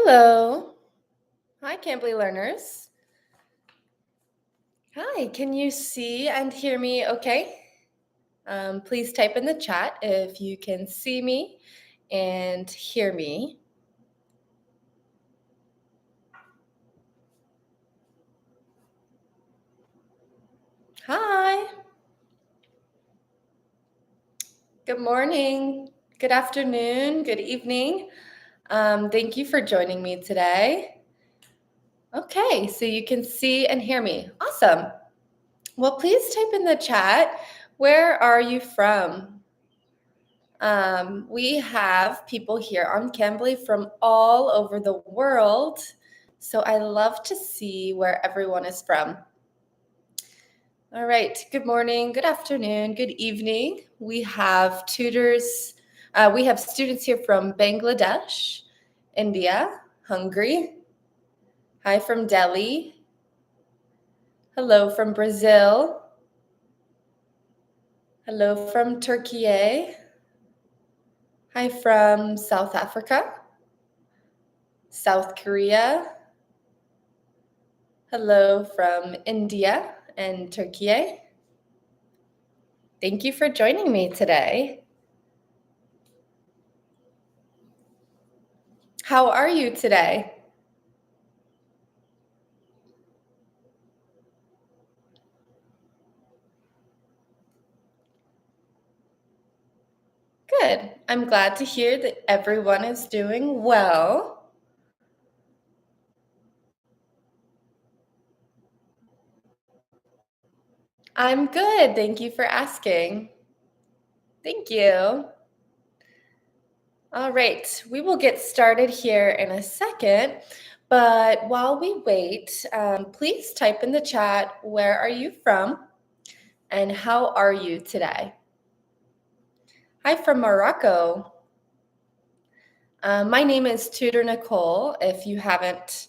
Hello. Hi, Cambly learners. Hi, can you see and hear me okay? Please type in the chat if you can see me and hear me. Hi. Good morning. Good afternoon. Good evening. Thank you for joining me today. Okay, so you can see and hear me. Awesome. Well, please type in the chat, where are you from? We have people here on Cambly from all over the world, so I love to see where everyone is from. All right, good morning, good afternoon, good evening. We have tutors, we have students here from Bangladesh, India, Hungary. Hi from Delhi. Hello from Brazil. Hello from Turkey. Hi from South Africa, South Korea. Hello from India and Turkey. Thank you for joining me today. How are you today? Good. I'm glad to hear that everyone is doing well. I'm good. Thank you for asking. Thank you. All right, we will get started here in a second. But while we wait, please type in the chat, where are you from and how are you today? Hi from Morocco. My name is Tutor Nicole, if you haven't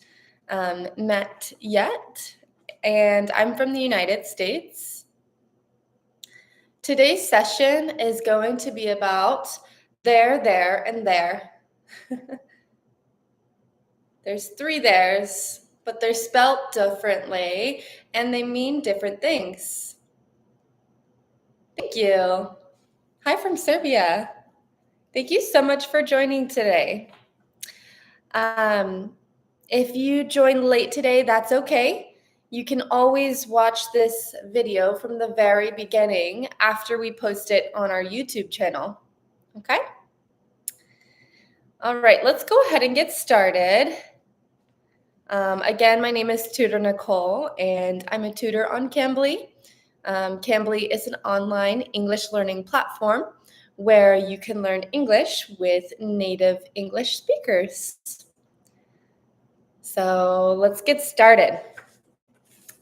met yet, and I'm from the United States. Today's session is going to be about there, and there. There's three theirs, but they're spelt differently, and they mean different things. Thank you. Hi from Serbia. Thank you so much for joining today. If you joined late today, that's okay. You can always watch this video from the very beginning after we post it on our YouTube channel. Okay? All right, let's go ahead and get started. Again, my name is Tutor Nicole, and I'm a tutor on Cambly. Cambly is an online English learning platform where you can learn English with native English speakers. So let's get started.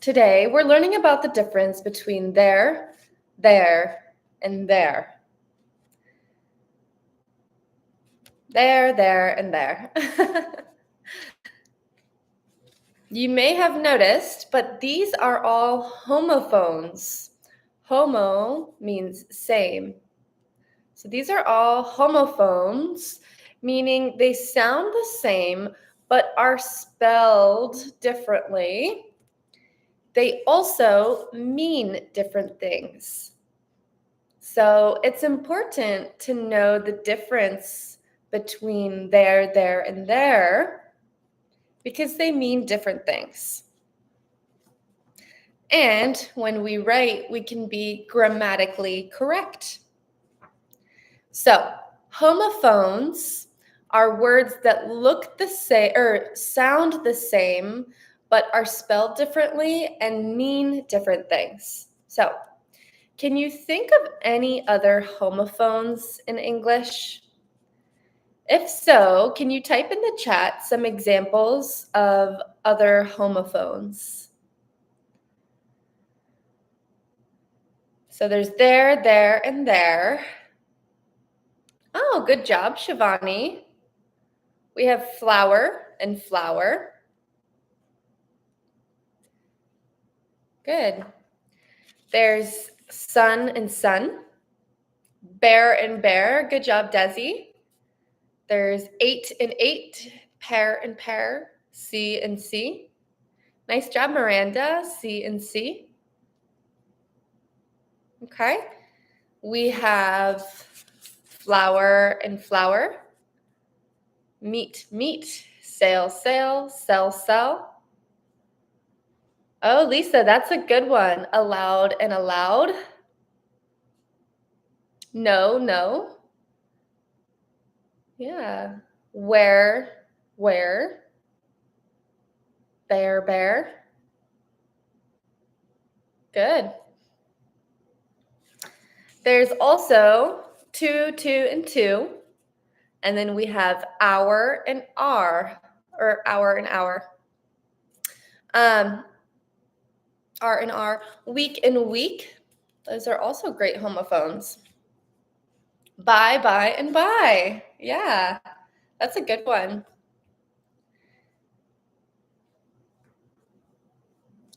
Today, we're learning about the difference between there, and there. There, and there. You may have noticed, but these are all homophones. Homo means same. So these are all homophones, meaning they sound the same, but are spelled differently. They also mean different things. So it's important to know the difference between there, and there, because they mean different things. And when we write, we can be grammatically correct. So homophones are words that look the same or sound the same, but are spelled differently and mean different things. So can you think of any other homophones in English? If so, can you type in the chat some examples of other homophones? So there's there, and there. Oh, good job, Shivani. We have flower and flower. Good. There's sun and sun. Bear and bear. Good job, Desi. There's 8 and 8. Pair and pair, C and C. Nice job, Miranda, C and C. Okay. We have flower and flower. Meet, meet. Sail, sail. Sell, sell. Oh, Lisa, that's a good one. Allowed and allowed. No, no. Yeah. Where, where. Bear, bear. Good. There's also two, two, and two. And then we have hour and R, or hour and hour. R and R. Week and week. Those are also great homophones. Bye, bye, and bye. Yeah, that's a good one.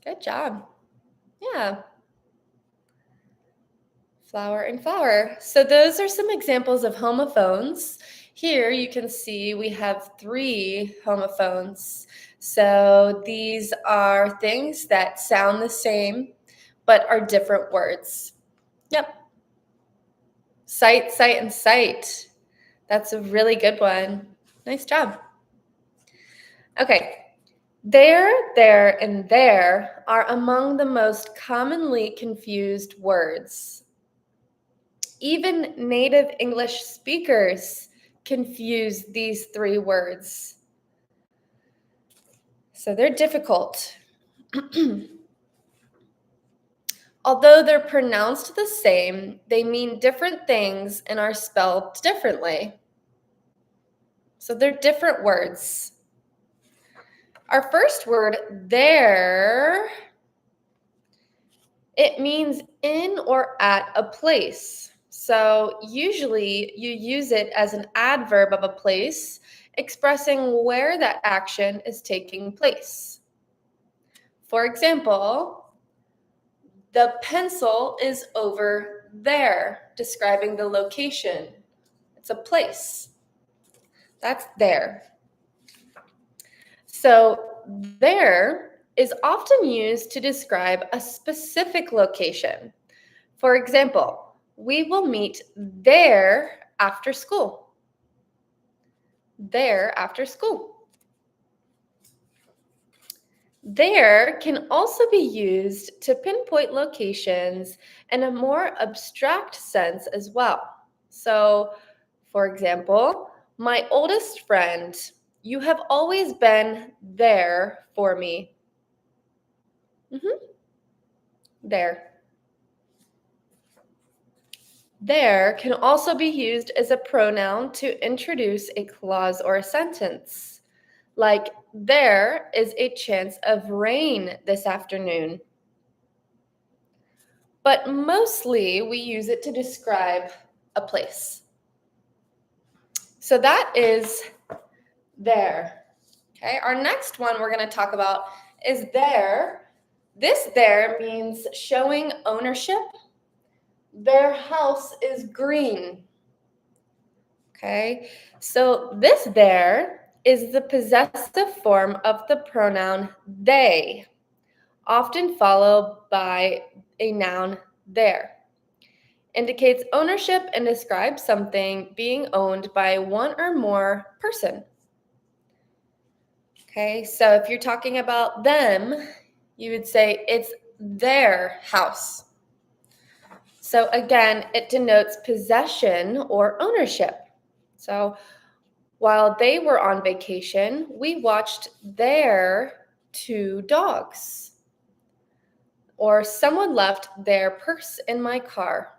Good job. Yeah. Flower and flower. So those are some examples of homophones. Here you can see we have 3 homophones. So these are things that sound the same but are different words. Yep. Sight, sight, and sight. That's a really good one. Nice job. Okay. There, and there are among the most commonly confused words. Even native English speakers confuse these 3 words. So they're difficult. Although they're pronounced the same, they mean different things and are spelled differently. So they're different words. Our first word, there, it means in or at a place. So usually you use it as an adverb of a place, expressing where that action is taking place. For example, the pencil is over there, describing the location. It's a place. That's there. So there is often used to describe a specific location. For example, we will meet there after school. There after school. There can also be used to pinpoint locations in a more abstract sense as well. So, for example, my oldest friend, you have always been there for me. There. There can also be used as a pronoun to introduce a clause or a sentence. Like, there is a chance of rain this afternoon. But mostly we use it to describe a place. So that is there. Okay, our next one we're going to talk about is there. This there means showing ownership. Their house is green. Okay, so this there is the possessive form of the pronoun they, often followed by a noun there. Indicates ownership and describes something being owned by one or more person. Okay, so if you're talking about them, you would say it's their house. So again, it denotes possession or ownership. So while they were on vacation, we watched their 2 dogs. Or someone left their purse in my car.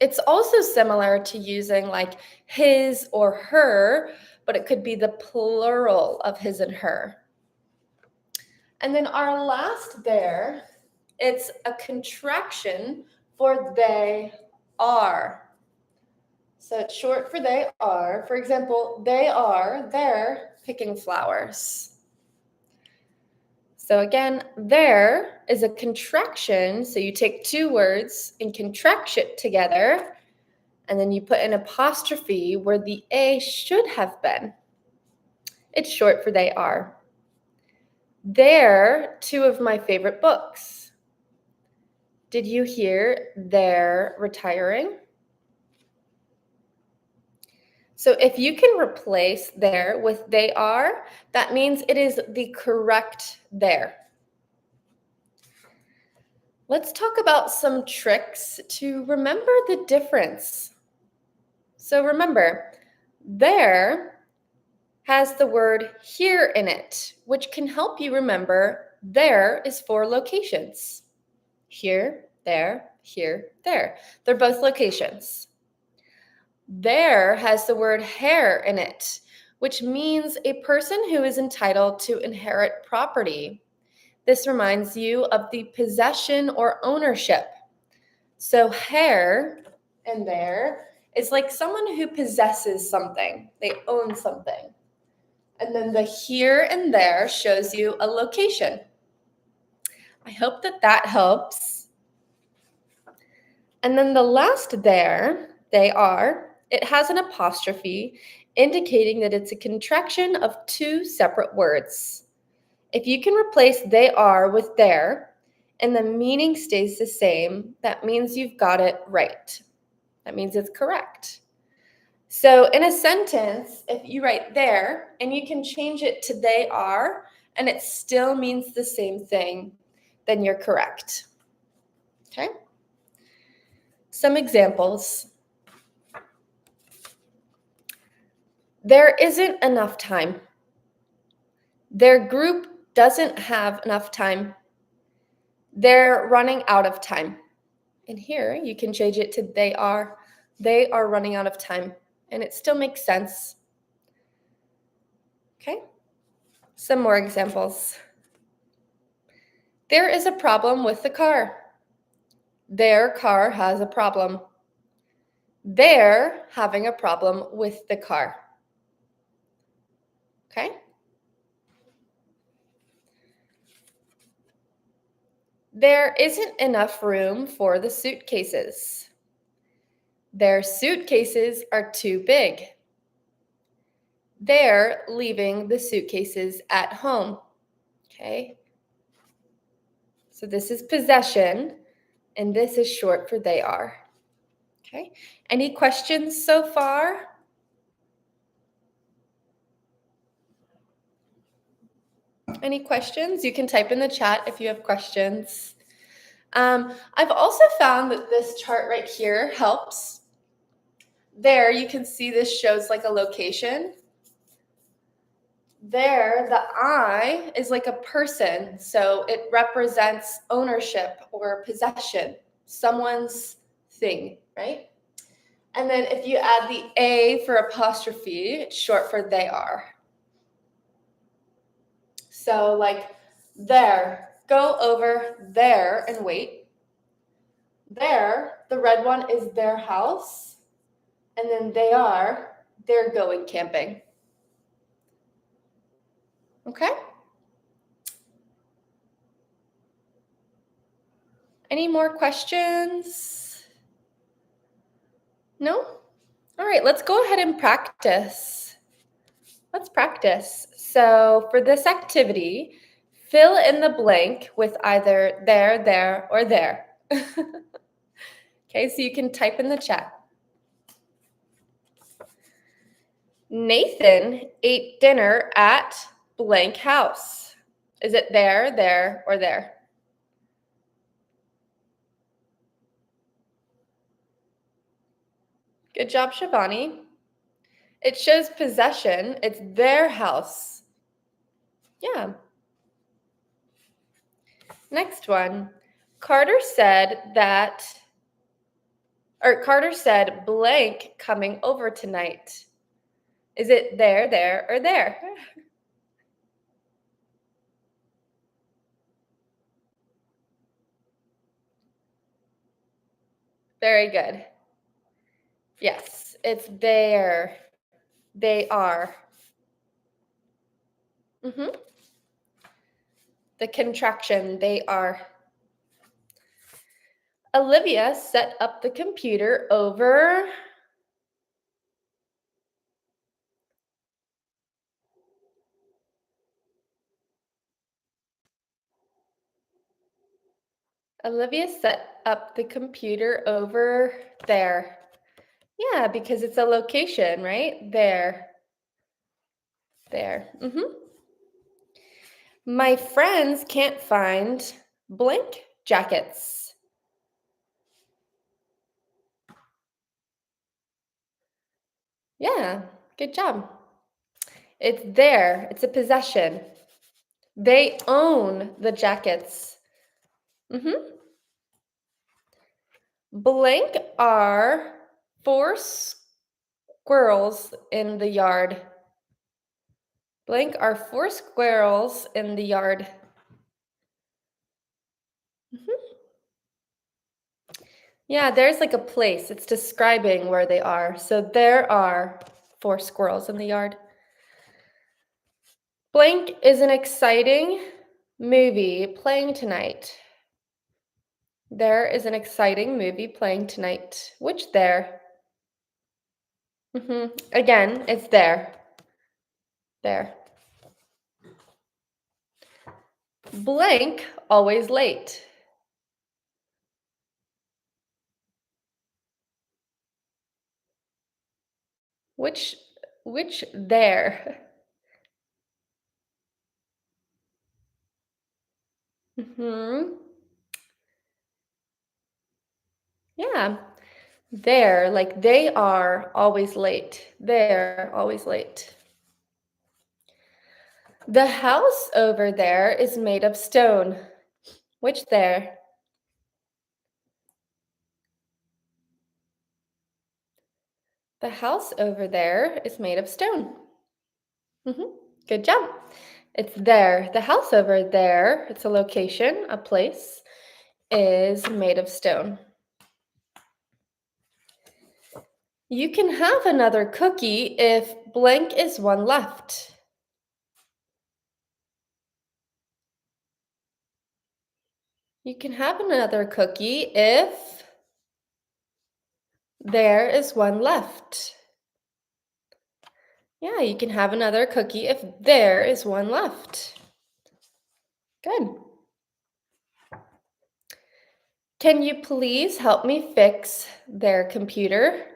It's also similar to using like his or her, but it could be the plural of his and her. And then our last there, it's a contraction for they are. So it's short for they are. For example, they're picking flowers. So again, there is a contraction. So you take 2 words and contract it together. and then you put an apostrophe where the A should have been. It's short for they are. They're two of my favorite books. Did you hear they're retiring? So if you can replace there with they are, that means it is the correct there. Let's talk about some tricks to remember the difference. So remember, there has the word here in it, which can help you remember there is 4 locations. Here, there, here, there. They're both locations. There has the word hair in it, which means a person who is entitled to inherit property. This reminds you of the possession or ownership. So hair in there is like someone who possesses something. They own something. And then the here and there shows you a location. I hope that helps. And then the last there, they are, it has an apostrophe indicating that it's a contraction of 2 separate words. If you can replace they are with there and the meaning stays the same, that means you've got it right. That means it's correct. So in a sentence, if you write there and you can change it to they are and it still means the same thing, then you're correct. Okay? Some examples. There isn't enough time. Their group doesn't have enough time. They're running out of time. And here you can change it to they are running out of time. And it still makes sense. Okay? Some more examples. There is a problem with the car. Their car has a problem. They're having a problem with the car. Okay? There isn't enough room for the suitcases. Their suitcases are too big. They're leaving the suitcases at home. Okay? So this is possession, and this is short for they are. Okay? Any questions so far? Any questions? You can type in the chat if you have questions. I've also found that this chart right here helps. There, you can see this shows like a location. There, the I is like a person, so it represents ownership or possession, someone's thing, right? And then if you add the A for apostrophe, it's short for they are. So like there, go over there and wait. There, the red one is their house. And then they're going camping. Okay? Any more questions? No? All right, let's go ahead and practice. Let's practice. So for this activity, fill in the blank with either there, or there. Okay, so you can type in the chat. Nathan ate dinner at blank house. Is it there, or there? Good job, Shivani. It shows possession. It's their house. Yeah. Next one. Carter said blank coming over tonight. Is it there, or there? Very good. Yes, it's there. They are. The contraction, they are. Olivia set up the computer over Olivia set up the computer over there. Yeah, because it's a location, right? There. There. My friends can't find blank jackets. Yeah, good job. It's there. It's a possession. They own the jackets. Blank are 4 squirrels in the yard. Blank are 4 squirrels in the yard. Yeah, there's like a place. It's describing where they are. So there are 4 squirrels in the yard. Blank is an exciting movie playing tonight. There is an exciting movie playing tonight. Which there? Again, it's there. There. Blank, always late. Which there? Yeah. There, like they are always late. They're always late. The house over there is made of stone. Which there? The house over there is made of stone. Good job. It's there. The house over there, it's a location, a place, is made of stone. You can have another cookie if blank is one left. You can have another cookie if there is one left. Yeah, you can have another cookie if there is one left. Good. Can you please help me fix their computer?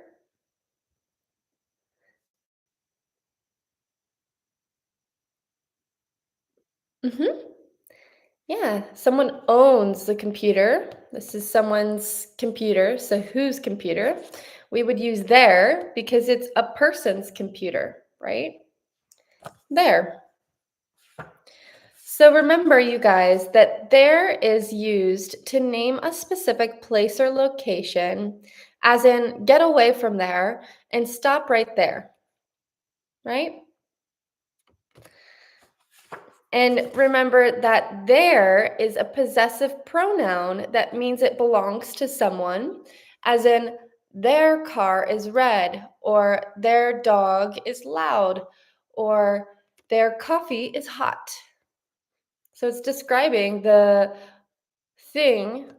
Yeah, someone owns the computer. This is someone's computer. So whose computer? We would use their because it's a person's computer, right? There. So remember, you guys, that there is used to name a specific place or location, as in get away from there and stop right there, right? And remember that there is a possessive pronoun that means it belongs to someone, as in their car is red, or their dog is loud, or their coffee is hot. So it's describing the thing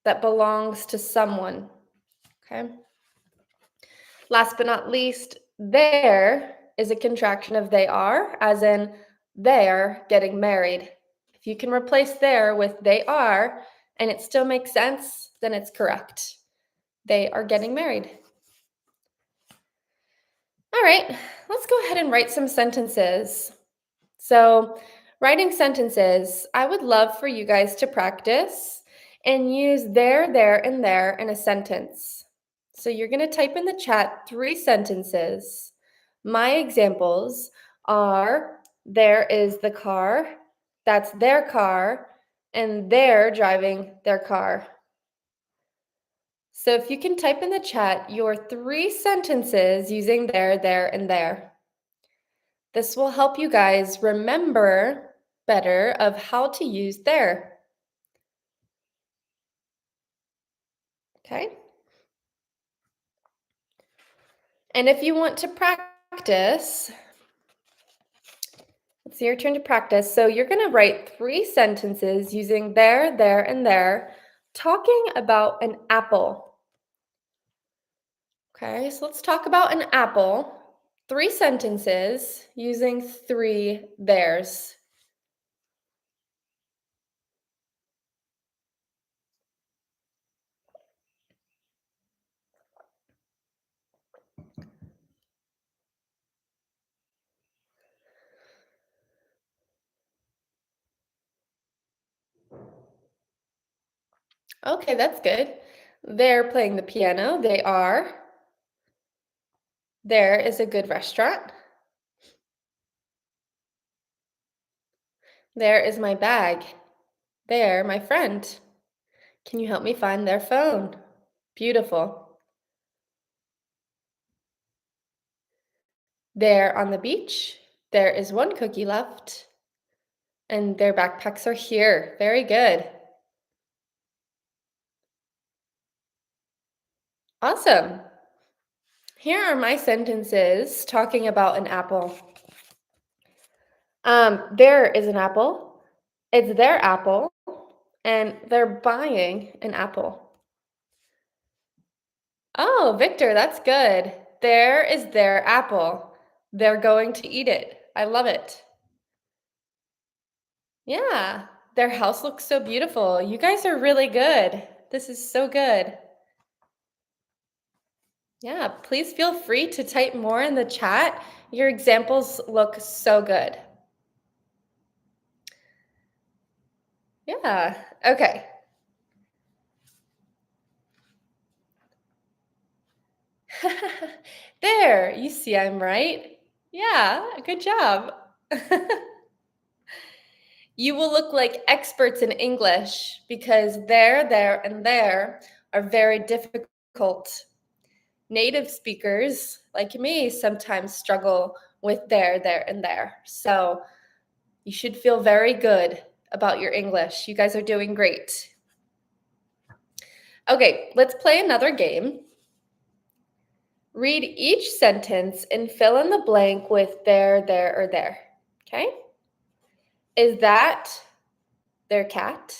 that belongs to someone. Okay. Last but not least, there is a contraction of they are, as in they're getting married. If you can replace there with they are and it still makes sense, then it's correct. They are getting married. All right, let's go ahead and write some sentences. So, writing sentences, I would love for you guys to practice and use there, and there in a sentence. So, you're going to type in the chat 3 sentences. My examples are there is the car, that's their car, and they're driving their car. So, if you can type in the chat your 3 sentences using there, and there. This will help you guys remember better of how to use there. Okay? And if you want to practice, it's your turn to practice. So you're going to write 3 sentences using there, and there, talking about an apple. Okay, so let's talk about an apple. 3 sentences using 3 theirs. Okay, that's good. They're playing the piano. They are. There is a good restaurant. There is my bag. There, my friend. Can you help me find their phone? Beautiful. There on the beach. There is one cookie left. And their backpacks are here. Very good. Awesome. Here are my sentences talking about an apple. There is an apple. It's their apple, and they're buying an apple. Oh, Victor, that's good. There is their apple. They're going to eat it. I love it. Yeah, their house looks so beautiful. You guys are really good. This is so good. Yeah, please feel free to type more in the chat. Your examples look so good. Yeah, okay. There, you see I'm right. Yeah, good job. You will look like experts in English because there, and there are very difficult. Native speakers like me sometimes struggle with there, and there. So you should feel very good about your English. You guys are doing great. Okay, let's play another game. Read each sentence and fill in the blank with there, or there. Okay? Is that their cat?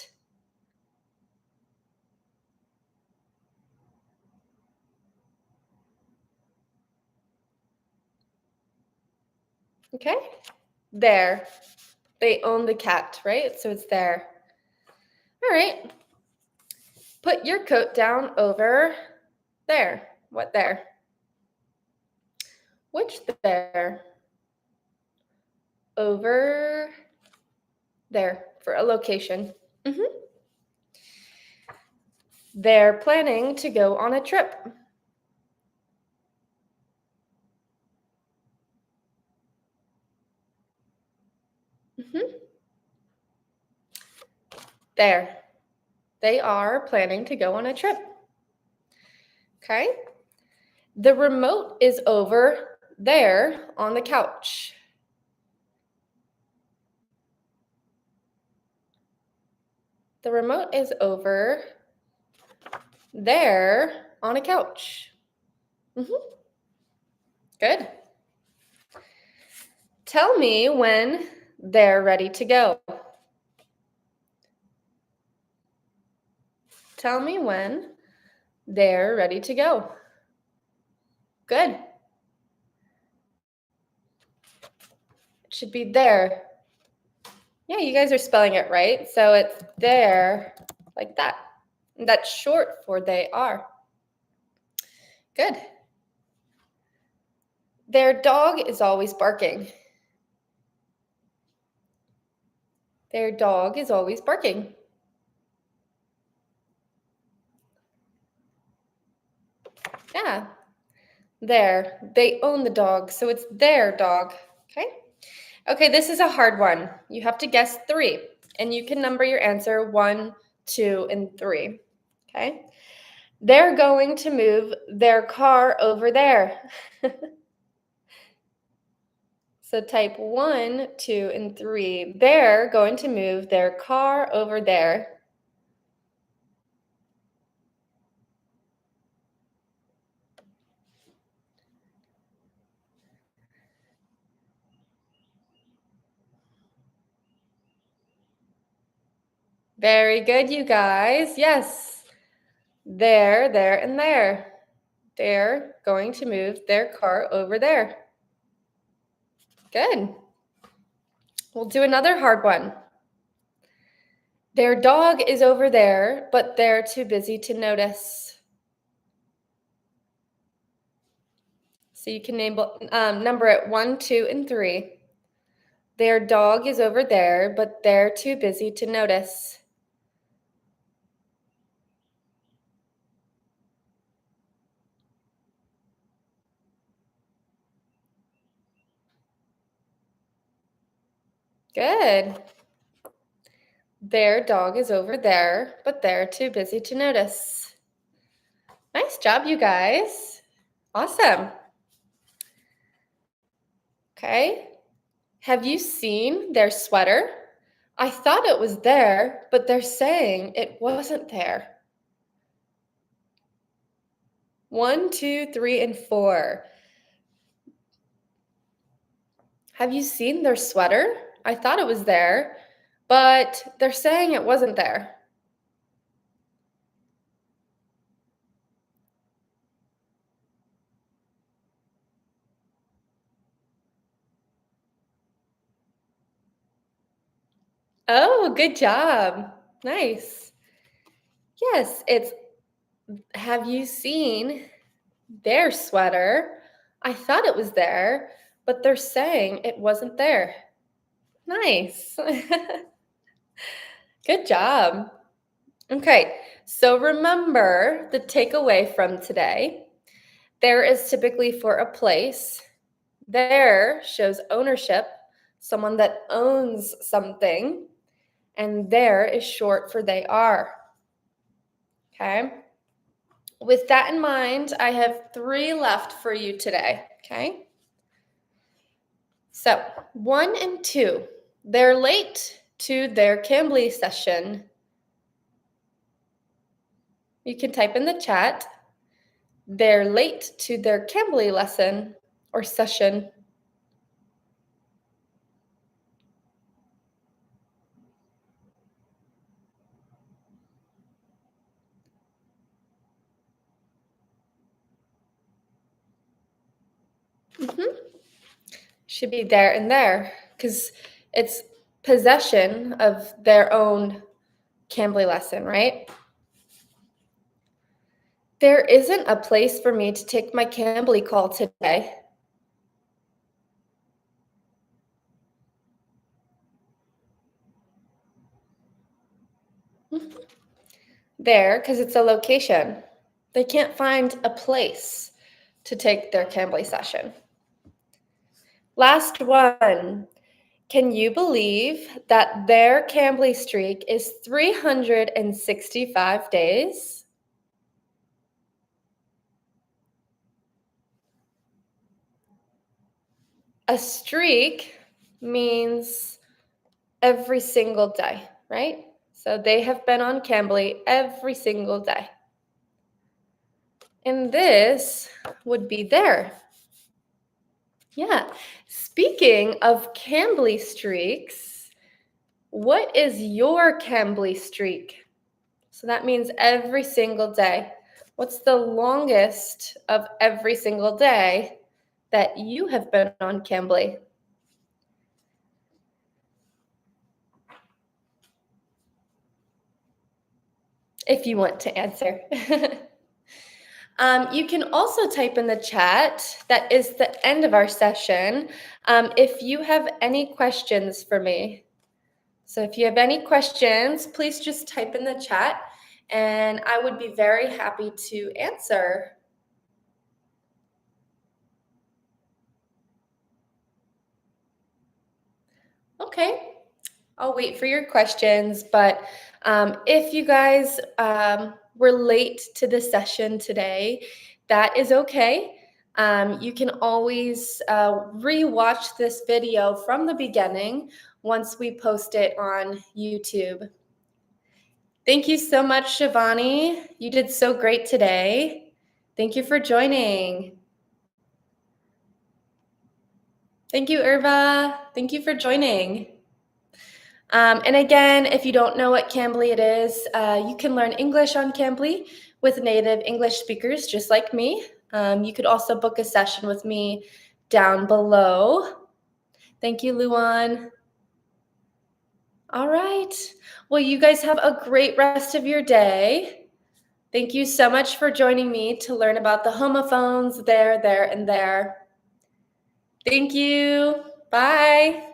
Okay? There. They own the cat, right? So it's there. All right. Put your coat down over there. What there? Which there? Over there for a location. They're planning to go on a trip. There. They are planning to go on a trip. Okay? The remote is over there on the couch. The remote is over there on a couch. Good. Tell me when they're ready to go. Tell me when they're ready to go. Good. It should be there. Yeah, you guys are spelling it right. So it's there, like that. And that's short for they are. Good. Their dog is always barking. Their dog is always barking. Yeah. There. They own the dog, so it's their dog. Okay? Okay, this is a hard one. You have to guess 3, and you can number your answer 1, 2, and 3. Okay? They're going to move their car over there. So type 1, 2, and 3. They're going to move their car over there. Very good, you guys. Yes. There, and there. They're going to move their car over there. Good. We'll do another hard one. Their dog is over there, but they're too busy to notice. So you can number it 1, 2, and 3. Their dog is over there, but they're too busy to notice. Good. Their dog is over there, but they're too busy to notice. Nice job, you guys. Awesome. Okay. Have you seen their sweater? I thought it was there, but they're saying it wasn't there. 1, 2, 3, and 4. Have you seen their sweater? I thought it was there, but they're saying it wasn't there. Oh, good job. Nice. Yes, it's have you seen their sweater? I thought it was there, but they're saying it wasn't there. Nice. Good job. Okay, so remember the takeaway from today. There is typically for a place. There shows ownership, someone that owns something. And there is short for they are. Okay. With that in mind, I have 3 left for you today. Okay. So 1 and 2, they're late to their Cambly session. You can type in the chat. They're late to their Cambly lesson or session. Should be there and there because it's possession of their own Cambly lesson, right? There isn't a place for me to take my Cambly call today. There, because it's a location. They can't find a place to take their Cambly session. Last one. Can you believe that their Cambly streak is 365 days? A streak means every single day, right? So they have been on Cambly every single day. And this would be there. Yeah. Speaking of Cambly streaks, what is your Cambly streak? So that means every single day. What's the longest of every single day that you have been on Cambly? If you want to answer. You can also type in the chat. That is the end of our session. If you have any questions for me. So if you have any questions, please just type in the chat and I would be very happy to answer. Okay, I'll wait for your questions, but if you guys were late to the session today, that is okay. You can always re-watch this video from the beginning once we post it on YouTube. Thank you so much, Shivani. You did so great today. Thank you for joining. Thank you, Irva. Thank you for joining. And again, if you don't know what Cambly it is, you can learn English on Cambly with native English speakers just like me. You could also book a session with me down below. Thank you, Luan. All right. Well, you guys have a great rest of your day. Thank you so much for joining me to learn about the homophones there, and there. Thank you. Bye.